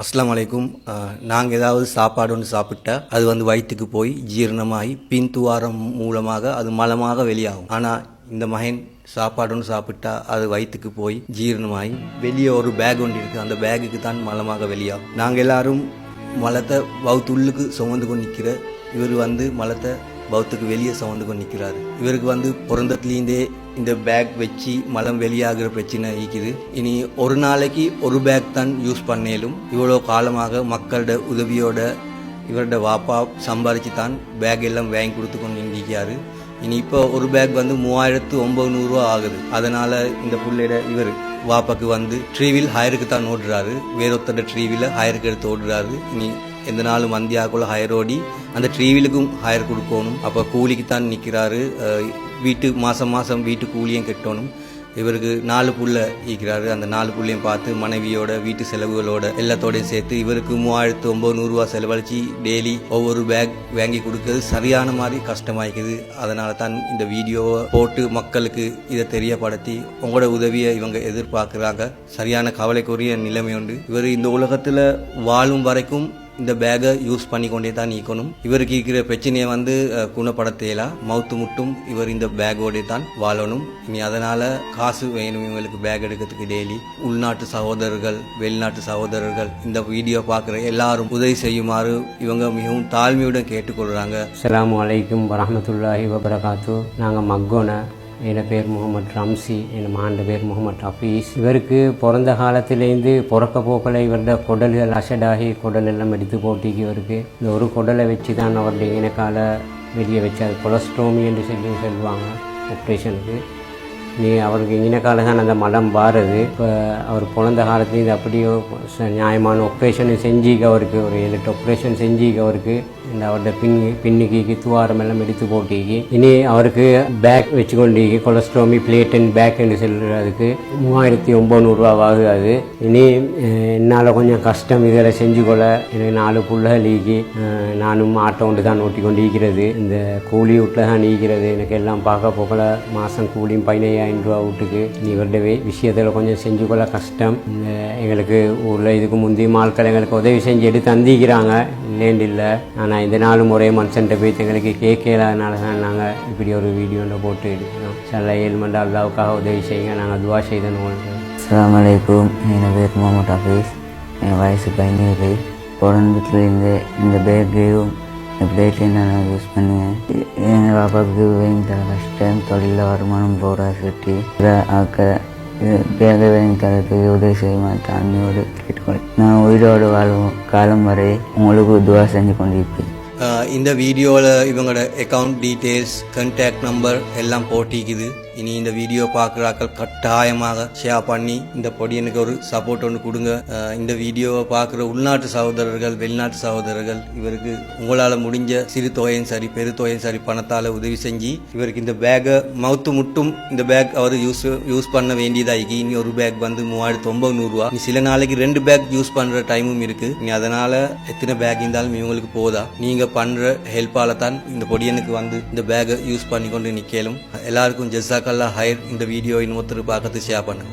அஸ்ஸலாமு அலைக்கும். நாங்கள் ஏதாவது சாப்பாடு ஒன்று சாப்பிட்டா அது வந்து வயிற்றுக்கு போய் ஜீரணமாகி பின் துவாரம் மூலமாக அது மலமாக வெளியாகும். ஆனால் இந்த மகன் சாப்பாடு ஒன்று சாப்பிட்டா அது வயிற்றுக்கு போய் ஜீரணமாகி வெளியே ஒரு பேக் ஒன்று இருக்குது, அந்த பேகுக்கு தான் மலமாக வெளியாகும். நாங்கள் எல்லாரும் மலத்தை வவுத்துள்ளுக்கு சுமந்து கொண்டு நிற்கிற இவர் வந்து மலத்தை பௌத்துக்கு வெளியே சுமந்து கொண்டு நிற்கிறாரு. இவருக்கு வந்து பிறந்தத்துலேருந்தே இந்த பேக் வச்சு மலம் வெளியாகிற பிரச்சனை இருக்குது. இனி ஒரு நாளைக்கு ஒரு பேக் தான் யூஸ் பண்ணேலும். இவ்வளோ காலமாக மக்களோட உதவியோட இவரோட வாப்பா சம்பாரிச்சு தான் பேக் எல்லாம் வாங்கி கொடுத்து கொண்டு நிற்கிறாரு. இனி இப்போ ஒரு பேக் வந்து 3900 ரூபா ஆகுது. அதனால் இந்த பிள்ளையோட இவர் வாப்பாக்கு வந்து ட்ரீவில் ஹயருக்கு தான் ஓடுறாரு. வேறொத்தோட ட்ரீவில் ஹயருக்கு எடுத்து ஓடுறாரு. இனி எந்த நாளும் மந்தியாக்குள்ள ஹயர் ஓடி அந்த ட்ரீவிலுக்கும் ஹயர் கொடுக்கணும். அப்போ கூலிக்கு தான் நிற்கிறாரு. வீட்டு மாதம் வீட்டு கூலியும் கட்டணும். இவருக்கு 4 புள்ள ஈக்கிறாரு. அந்த 4 புள்ளையும் பார்த்து மனைவியோட வீட்டு செலவுகளோட எல்லாத்தோடையும் சேர்த்து இவருக்கு 3900 ரூபா செலவழிச்சு டெய்லி ஒவ்வொரு பேக் வாங்கி கொடுக்கறது சரியான மாதிரி கஷ்டமாயிக்குது. அதனால தான் இந்த வீடியோவை போட்டு மக்களுக்கு இதை தெரியப்படுத்தி உங்களோட உதவியை இவங்க எதிர்பார்க்குறாங்க. சரியான கவலைக்குரிய நிலைமை உண்டு. இவர் இந்த உலகத்தில் வாழும் வரைக்கும் இந்த பேக்கை யூஸ் பண்ணி கொண்டே தான் நீக்கணும். இவருக்கு இருக்கிற பிரச்சனையை வந்து குணப்படுத்தலாம். மவுத்து முட்டும் இவர் இந்த பேக்கோடே தான் வாழணும். இனி அதனால் காசு வேணும் இவங்களுக்கு பேக் எடுக்கிறதுக்கு. டெய்லி உள்நாட்டு சகோதரர்கள் வெளிநாட்டு சகோதரர்கள் இந்த வீடியோ பார்க்குற எல்லாரும் உதவி செய்யுமாறு இவங்க மிகவும் தாழ்மையுடன் கேட்டுக்கொள்கிறாங்க. அஸ்ஸலாமு அலைக்கும் வரஹ்மத்துல்லாஹி வபரகாத்து. நாங்கள் மக்கோன, என் பேர் முகமது ரம்சி, என் மகன் பேர் முகமது ஹஃபீஸ். இவருக்கு பிறந்த காலத்திலேருந்து பிறக்க போக்கில் இவருடைய குடல்கள் அசடாகி குடல் எல்லாம் எடுத்து போட்டிக்கு இவருக்கு இந்த ஒரு குடலை வச்சு தான் அவருடைய இனக்கால வெளியே வச்சார். கொலஸ்ட்ரோமி என்று சொல்லுவாங்க ஆப்ரேஷனுக்கு. நீ அவருக்கு இனக்கால தான் அந்த மலம் பாருது. இப்போ அவர் பிறந்த காலத்துலேயும் இது அப்படியோ நியாயமான ஆப்ரேஷன் செஞ்சிக்க அவருக்கு ஒரு 7-8 ஆப்ரேஷன் செஞ்சிக்க அவருக்கு இந்த அவருடைய பின்னுக்கு துவாரம் எல்லாம் எடுத்து போட்டிக்கு. இனி அவருக்கு பேக் வச்சு கொண்டு கொலஸ்ட்ரோமி பிளேட் அண்ட் பேக் என்று சொல்கிறதுக்கு 3900 ரூபா ஆகுது. அது இனி என்னால் கொஞ்சம் கஷ்டம் இதில் செஞ்சு கொள்ள. எனக்கு 4 புள்ளைகள் ஈக்கி நானும் ஆட்டோ ஒன்று தான் ஓட்டி கொண்டு ஈக்கிறது. இந்த கூலி வீட்டில் தான் ஈக்கிறது. எனக்கு எல்லாம் பார்க்க போகல மாதம் கூலியும் 15,000 ரூபா வீட்டுக்கு. நீ இவருடைய விஷயத்தில் கொஞ்சம் செஞ்சு கொள்ள கஷ்டம். எங்களுக்கு ஊரில் இதுக்கு முந்தைய ஆட்கள் எங்களுக்கு உதவி செஞ்சு எடுத்து தந்திக்கிறாங்க, இல்லேண்டு இல்லை. ஆனால் இந்த நாளும் ஒரே மனுஷன்ட்ட போய் எங்களுக்கு கேட்கலாதனால தான் நாங்கள் இப்படி ஒரு வீடியோவில் போட்டு எடுக்கிறோம். சில ஏழ்மண்டா அல்லாவுக்காக உதவி செய்யுங்க, நாங்கள் துவா செய்தோம் உங்களுக்கு. அஸ்ஸலாமு அலைக்கும். என் பேர் முகமது ஹஃபீஸ். என் வயசு 17. பிறந்ததுலேருந்து இந்த பேக்கையும் இந்த பிளேட்லையும் நான் யூஸ் பண்ணுவேன். எங்கள் பாப்பாவுக்கு வாங்கி தர கஷ்டம். தொழிலில் வருமானம் போகிற சுட்டி ஆக்க பேக வாங்கி தரத்துக்கு உதவி செய்யுமா தாமியோடு கேட்டுக்கொள். நான் உயிரோடு வாழும் காலம் வரை உங்களுக்கு துவா செஞ்சு கொண்டிருப்பேன். இந்த வீடியோவில் இவங்களோட அக்கௌண்ட் டீட்டெயில்ஸ், கான்டாக்ட் நம்பர் எல்லாம் போட்டிக்குது. இனி இந்த வீடியோ பார்க்குறாக்கள் கட்டாயமாக ஷேர் பண்ணி இந்த பொடியனுக்கு ஒரு சப்போர்ட் ஒன்று கொடுங்க. இந்த வீடியோவை பார்க்குற உள்நாட்டு சகோதரர்கள் வெளிநாட்டு சகோதரர்கள் இவருக்கு உங்களால் முடிஞ்ச சிறு தொகையும் சரி பெரு தொகையும் சரி பணத்தால் உதவி செஞ்சு இவருக்கு இந்த பேக்கை மவுத்து முட்டும் இந்த பேக் அவர் யூஸ் பண்ண வேண்டியதாகி. இனி ஒரு பேக் வந்து 3900 ரூபா. சில நாளைக்கு 2 பேக் யூஸ் பண்ணுற டைமும் இருக்குது. இனி அதனால் எத்தனை பேக் இருந்தாலும் இவங்களுக்கு போதா. நீங்கள் பண்ணுற ஹெல்ப்பால் தான் இந்த பொடியனுக்கு வந்து இந்த பேக்கை யூஸ் பண்ணி கொண்டு நிற்கலும். எல்லாருக்கும் ஜஸாக்கல்லா ஹைர். இந்த வீடியோ இன்னொருத்தர் பார்க்கறது ஷேர் பண்ணுங்க.